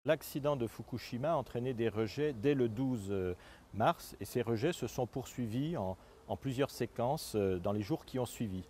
L'accident de Fukushima a entraîné des rejets dès le 12 mars et ces rejets se sont poursuivis en plusieurs séquences dans les jours qui ont suivi.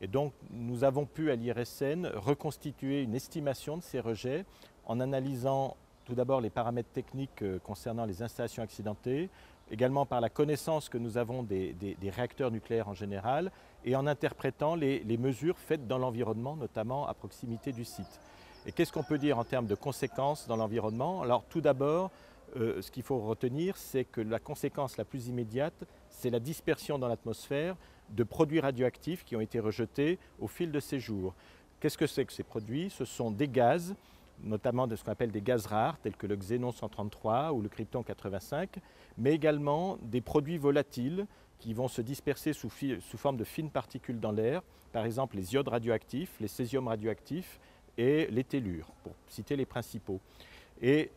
Et donc nous avons pu à l'IRSN reconstituer une estimation de ces rejets en analysant tout d'abord les paramètres techniques concernant les installations accidentées, également par la connaissance que nous avons des réacteurs nucléaires en général et en interprétant les mesures faites dans l'environnement, notamment à proximité du site. Et qu'est-ce qu'on peut dire en termes de conséquences dans l'environnement? Alors tout d'abord, ce qu'il faut retenir, c'est que la conséquence la plus immédiate, c'est la dispersion dans l'atmosphère de produits radioactifs qui ont été rejetés au fil de ces jours. Qu'est-ce que c'est que ces produits? Ce sont des gaz, notamment de ce qu'on appelle des gaz rares, tels que le xénon 133 ou le krypton 85, mais également des produits volatiles qui vont se disperser sous forme de fines particules dans l'air, par exemple les iodes radioactifs, les césiums radioactifs, et les tellures, pour citer les principaux. Et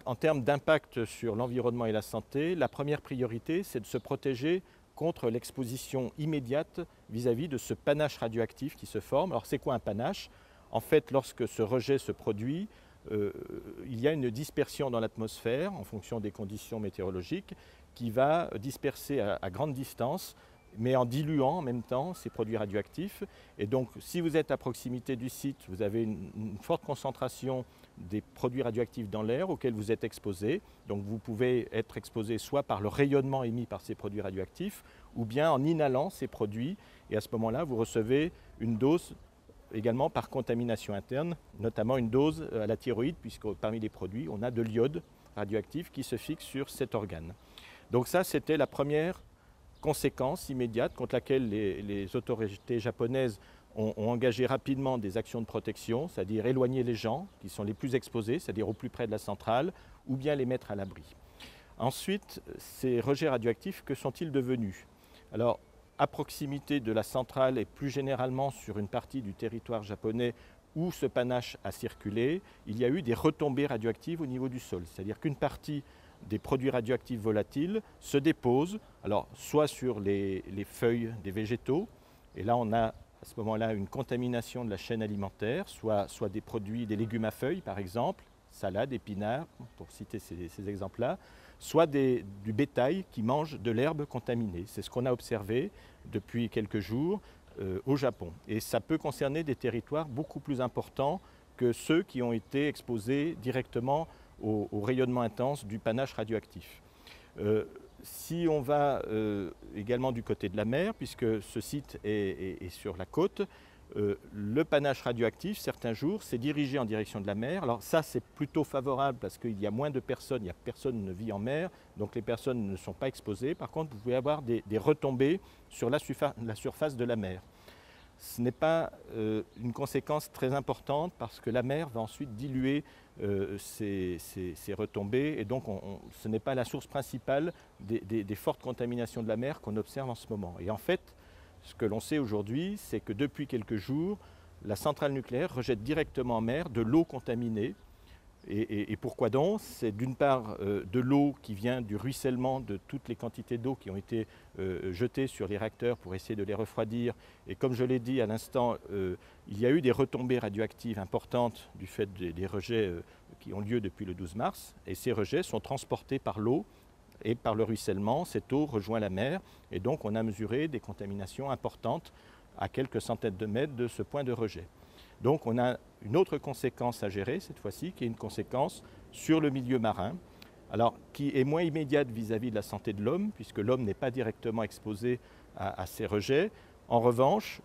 en termes d'impact sur l'environnement et la santé, la première priorité, c'est de se protéger contre l'exposition immédiate vis-à-vis de ce panache radioactif qui se forme. Alors c'est quoi un panache? En fait, lorsque ce rejet se produit, il y a une dispersion dans l'atmosphère en fonction des conditions météorologiques qui va disperser à grande distance, mais en diluant en même temps ces produits radioactifs. Et donc, si vous êtes à proximité du site, vous avez une forte concentration des produits radioactifs dans l'air auxquels vous êtes exposé. Donc, vous pouvez être exposé soit par le rayonnement émis par ces produits radioactifs, ou bien en inhalant ces produits. Et à ce moment-là, vous recevez une dose également par contamination interne, notamment une dose à la thyroïde, puisque parmi les produits, on a de l'iode radioactif qui se fixe sur cet organe. Donc ça, c'était la première conséquence immédiate contre laquelle les autorités japonaises ont engagé rapidement des actions de protection, c'est-à-dire éloigner les gens qui sont les plus exposés, c'est-à-dire au plus près de la centrale, ou bien les mettre à l'abri. Ensuite, ces rejets radioactifs, que sont-ils devenus? Alors, à proximité de la centrale et plus généralement sur une partie du territoire japonais où ce panache a circulé, il y a eu des retombées radioactives au niveau du sol, c'est-à-dire qu'une partie des produits radioactifs volatiles se déposent, alors soit sur les feuilles des végétaux, et là on a à ce moment-là une contamination de la chaîne alimentaire, soit des produits, des légumes à feuilles par exemple, salade, épinards, pour citer ces exemples-là, soit du bétail qui mange de l'herbe contaminée. C'est ce qu'on a observé depuis quelques jours au Japon. Et ça peut concerner des territoires beaucoup plus importants que ceux qui ont été exposés directement au rayonnement intense du panache radioactif. Si on va également du côté de la mer, puisque ce site est sur la côte, le panache radioactif, certains jours, s'est dirigé en direction de la mer. Alors ça, c'est plutôt favorable parce qu'il y a moins de personnes, personne ne vit en mer, donc les personnes ne sont pas exposées. Par contre, vous pouvez avoir des retombées sur la surface de la mer. Ce n'est pas une conséquence très importante parce que la mer va ensuite diluer ces retombées et donc ce n'est pas la source principale des fortes contaminations de la mer qu'on observe en ce moment. Et en fait, ce que l'on sait aujourd'hui, c'est que depuis quelques jours, la centrale nucléaire rejette directement en mer de l'eau contaminée. Et pourquoi donc? C'est d'une part de l'eau qui vient du ruissellement de toutes les quantités d'eau qui ont été jetées sur les réacteurs pour essayer de les refroidir. Et comme je l'ai dit à l'instant, il y a eu des retombées radioactives importantes du fait des rejets qui ont lieu depuis le 12 mars. Et ces rejets sont transportés par l'eau et par le ruissellement. Cette eau rejoint la mer et donc on a mesuré des contaminations importantes à quelques centaines de mètres de ce point de rejet. Donc on a une autre conséquence à gérer cette fois-ci, qui est une conséquence sur le milieu marin, alors qui est moins immédiate vis-à-vis de la santé de l'homme, puisque l'homme n'est pas directement exposé à ces rejets. En revanche,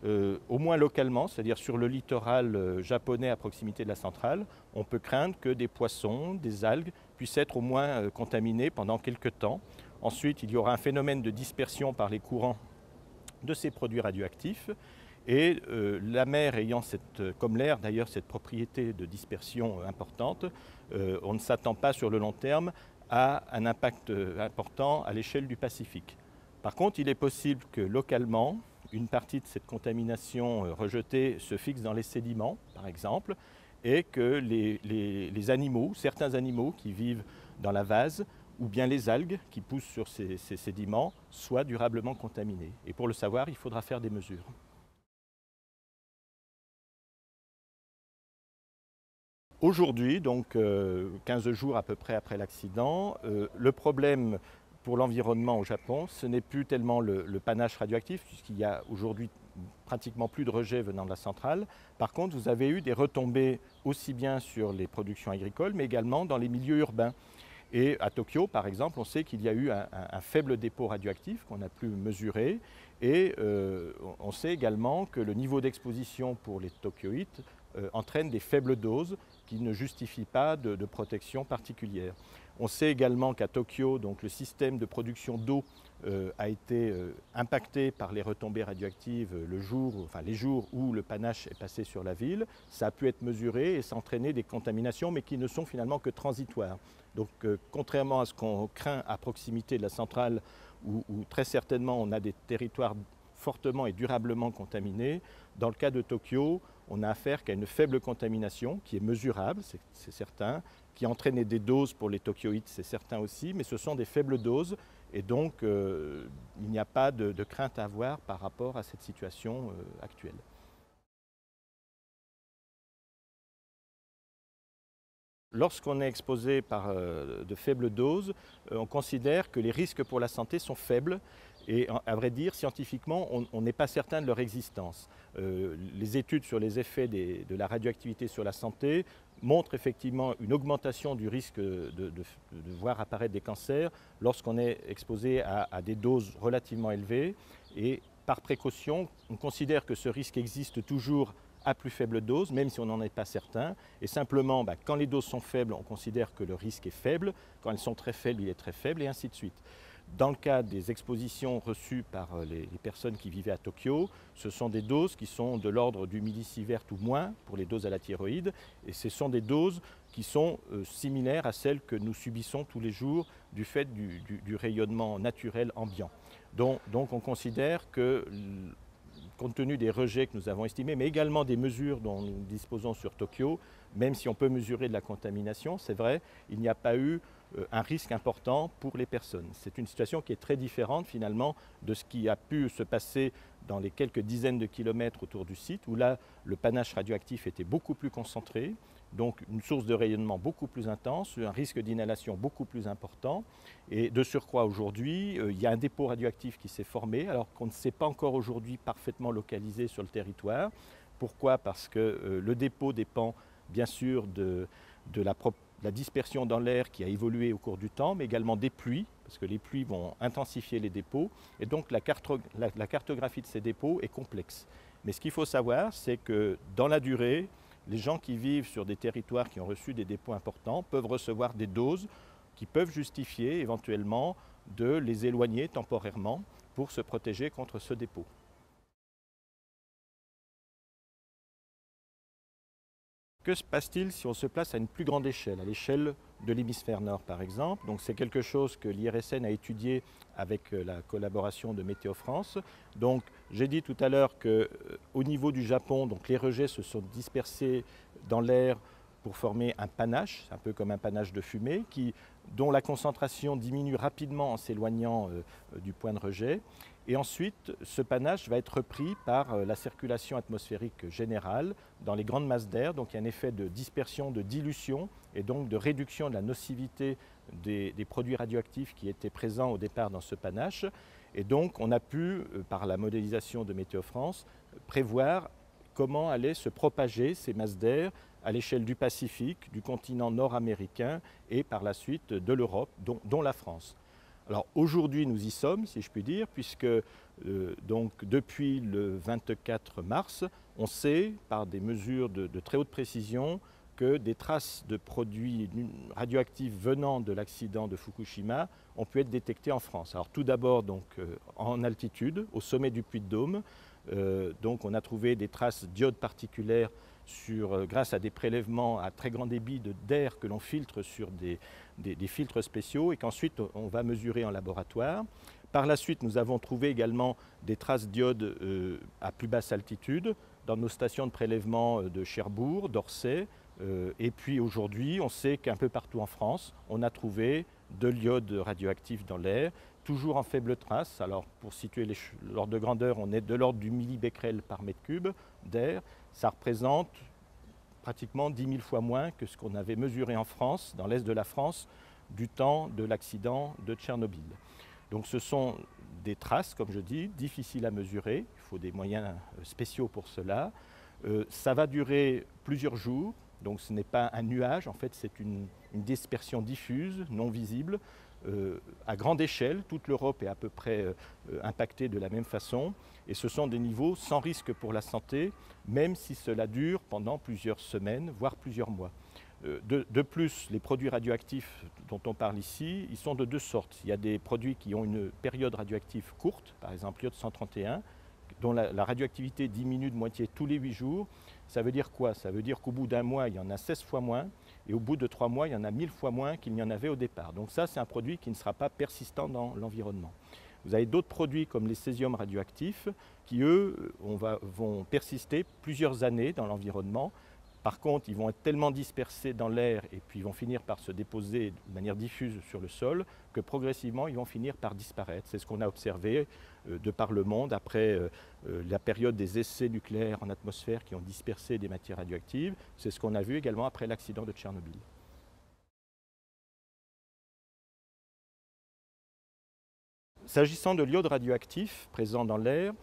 au moins localement, c'est-à-dire sur le littoral japonais à proximité de la centrale, on peut craindre que des poissons, des algues puissent être au moins contaminés pendant quelques temps. Ensuite, il y aura un phénomène de dispersion par les courants de ces produits radioactifs. Et la mer ayant, comme l'air d'ailleurs, cette propriété de dispersion importante, on ne s'attend pas sur le long terme à un impact important à l'échelle du Pacifique. Par contre, il est possible que localement, une partie de cette contamination rejetée se fixe dans les sédiments, par exemple, et que les animaux, certains animaux qui vivent dans la vase, ou bien les algues qui poussent sur ces sédiments, soient durablement contaminés. Et pour le savoir, il faudra faire des mesures. Aujourd'hui, donc 15 jours à peu près après l'accident, le problème pour l'environnement au Japon, ce n'est plus tellement le panache radioactif, puisqu'il y a aujourd'hui pratiquement plus de rejets venant de la centrale. Par contre, vous avez eu des retombées aussi bien sur les productions agricoles, mais également dans les milieux urbains. Et à Tokyo, par exemple, on sait qu'il y a eu un faible dépôt radioactif qu'on a pu mesurer. Et on sait également que le niveau d'exposition pour les tokyoïtes entraîne des faibles doses qui ne justifient pas de protection particulière. On sait également qu'à Tokyo, donc, le système de production d'eau a été impacté par les retombées radioactives les jours où le panache est passé sur la ville. Ça a pu être mesuré et s'entraîner des contaminations, mais qui ne sont finalement que transitoires. Donc contrairement à ce qu'on craint à proximité de la centrale, où très certainement on a des territoires fortement et durablement contaminés, dans le cas de Tokyo, on a affaire qu'à une faible contamination qui est mesurable, c'est certain, qui a entraîné des doses pour les tokyoïtes, c'est certain aussi, mais ce sont des faibles doses et donc il n'y a pas de crainte à avoir par rapport à cette situation actuelle. Lorsqu'on est exposé par de faibles doses, on considère que les risques pour la santé sont faibles et à vrai dire, scientifiquement, on n'est pas certain de leur existence. Les études sur les effets de la radioactivité sur la santé montrent effectivement une augmentation du risque de voir apparaître des cancers lorsqu'on est exposé à des doses relativement élevées. Et par précaution, on considère que ce risque existe toujours à plus faible dose, même si on n'en est pas certain. Et simplement, quand les doses sont faibles, on considère que le risque est faible. Quand elles sont très faibles, il est très faible, et ainsi de suite. Dans le cas des expositions reçues par les personnes qui vivaient à Tokyo, ce sont des doses qui sont de l'ordre du millisievert ou moins pour les doses à la thyroïde. Et ce sont des doses qui sont similaires à celles que nous subissons tous les jours du fait du rayonnement naturel ambiant. Donc on considère que, compte tenu des rejets que nous avons estimés, mais également des mesures dont nous disposons sur Tokyo, même si on peut mesurer de la contamination, c'est vrai, il n'y a pas eu un risque important pour les personnes. C'est une situation qui est très différente finalement de ce qui a pu se passer dans les quelques dizaines de kilomètres autour du site, où là, le panache radioactif était beaucoup plus concentré, donc une source de rayonnement beaucoup plus intense, un risque d'inhalation beaucoup plus important. Et de surcroît, aujourd'hui, il y a un dépôt radioactif qui s'est formé, alors qu'on ne sait pas encore aujourd'hui parfaitement localisé sur le territoire. Pourquoi? Parce que le dépôt dépend bien sûr de la dispersion dans l'air qui a évolué au cours du temps, mais également des pluies, parce que les pluies vont intensifier les dépôts, et donc la cartographie de ces dépôts est complexe. Mais ce qu'il faut savoir, c'est que dans la durée, les gens qui vivent sur des territoires qui ont reçu des dépôts importants peuvent recevoir des doses qui peuvent justifier éventuellement de les éloigner temporairement pour se protéger contre ce dépôt. Que se passe-t-il si on se place à une plus grande échelle, à l'échelle de l'hémisphère nord par exemple? Donc c'est quelque chose que l'IRSN a étudié avec la collaboration de Météo France. Donc j'ai dit tout à l'heure qu'au niveau du Japon, donc les rejets se sont dispersés dans l'air pour former un panache, un peu comme un panache de fumée, dont la concentration diminue rapidement en s'éloignant du point de rejet. Et ensuite, ce panache va être repris par la circulation atmosphérique générale dans les grandes masses d'air. Donc il y a un effet de dispersion, de dilution et donc de réduction de la nocivité des produits radioactifs qui étaient présents au départ dans ce panache. Et donc on a pu, par la modélisation de Météo France, prévoir comment allaient se propager ces masses d'air à l'échelle du Pacifique, du continent nord-américain et par la suite de l'Europe, dont la France. Alors aujourd'hui nous y sommes, si je puis dire, puisque donc depuis le 24 mars, on sait par des mesures de très haute précision que des traces de produits radioactifs venant de l'accident de Fukushima ont pu être détectées en France. Alors tout d'abord donc en altitude, au sommet du Puy-de-Dôme, donc on a trouvé des traces d'iode particulières grâce à des prélèvements à très grand débit d'air que l'on filtre sur des filtres spéciaux et qu'ensuite on va mesurer en laboratoire. Par la suite, nous avons trouvé également des traces d'iode à plus basse altitude dans nos stations de prélèvement de Cherbourg, d'Orsay. Et puis aujourd'hui, on sait qu'un peu partout en France, on a trouvé de l'iode radioactif dans l'air, toujours en faible trace. Alors pour situer l'ordre de grandeur, on est de l'ordre du millibecquerel par mètre cube d'air. Ça représente pratiquement 10 000 fois moins que ce qu'on avait mesuré en France, dans l'est de la France, du temps de l'accident de Tchernobyl. Donc ce sont des traces, comme je dis, difficiles à mesurer, il faut des moyens spéciaux pour cela. Ça va durer plusieurs jours, donc ce n'est pas un nuage, en fait c'est une dispersion diffuse, non visible, à grande échelle. Toute l'Europe est à peu près impactée de la même façon, et ce sont des niveaux sans risque pour la santé, même si cela dure pendant plusieurs semaines, voire plusieurs mois. De plus, les produits radioactifs dont on parle ici, ils sont de deux sortes. Il y a des produits qui ont une période radioactive courte, par exemple l'iode 131, dont la radioactivité diminue de moitié tous les 8 jours. Ça veut dire quoi? Ça veut dire qu'au bout d'un mois, il y en a 16 fois moins, et au bout de 3 mois, il y en a 1000 fois moins qu'il n'y en avait au départ. Donc ça, c'est un produit qui ne sera pas persistant dans l'environnement. Vous avez d'autres produits comme les césiums radioactifs qui, eux, vont persister plusieurs années dans l'environnement. Par contre, ils vont être tellement dispersés dans l'air et puis ils vont finir par se déposer de manière diffuse sur le sol que progressivement, ils vont finir par disparaître. C'est ce qu'on a observé de par le monde après la période des essais nucléaires en atmosphère qui ont dispersé des matières radioactives. C'est ce qu'on a vu également après l'accident de Tchernobyl. S'agissant de l'iode radioactif présent dans l'air,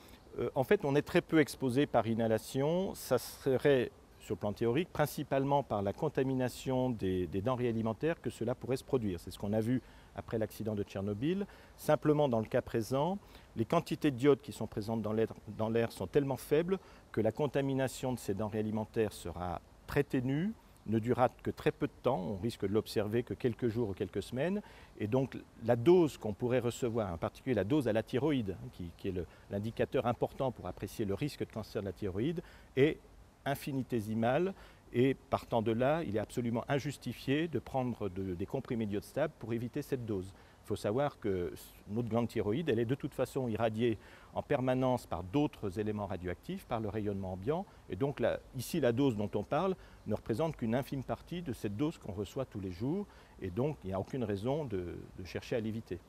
en fait, on est très peu exposé par inhalation. Ça serait, sur le plan théorique, principalement par la contamination des denrées alimentaires que cela pourrait se produire. C'est ce qu'on a vu après l'accident de Tchernobyl. Simplement, dans le cas présent, les quantités d'iode qui sont présentes dans l'air sont tellement faibles que la contamination de ces denrées alimentaires sera très ténue, ne durera que très peu de temps, on risque de l'observer que quelques jours ou quelques semaines, et donc la dose qu'on pourrait recevoir, en particulier la dose à la thyroïde, qui est l'indicateur important pour apprécier le risque de cancer de la thyroïde, est infinitésimale, et partant de là, il est absolument injustifié de prendre des comprimés d'iode stable pour éviter cette dose. Il faut savoir que notre glande thyroïde, elle est de toute façon irradiée en permanence par d'autres éléments radioactifs, par le rayonnement ambiant, et donc là, ici la dose dont on parle ne représente qu'une infime partie de cette dose qu'on reçoit tous les jours, et donc il n'y a aucune raison de chercher à l'éviter.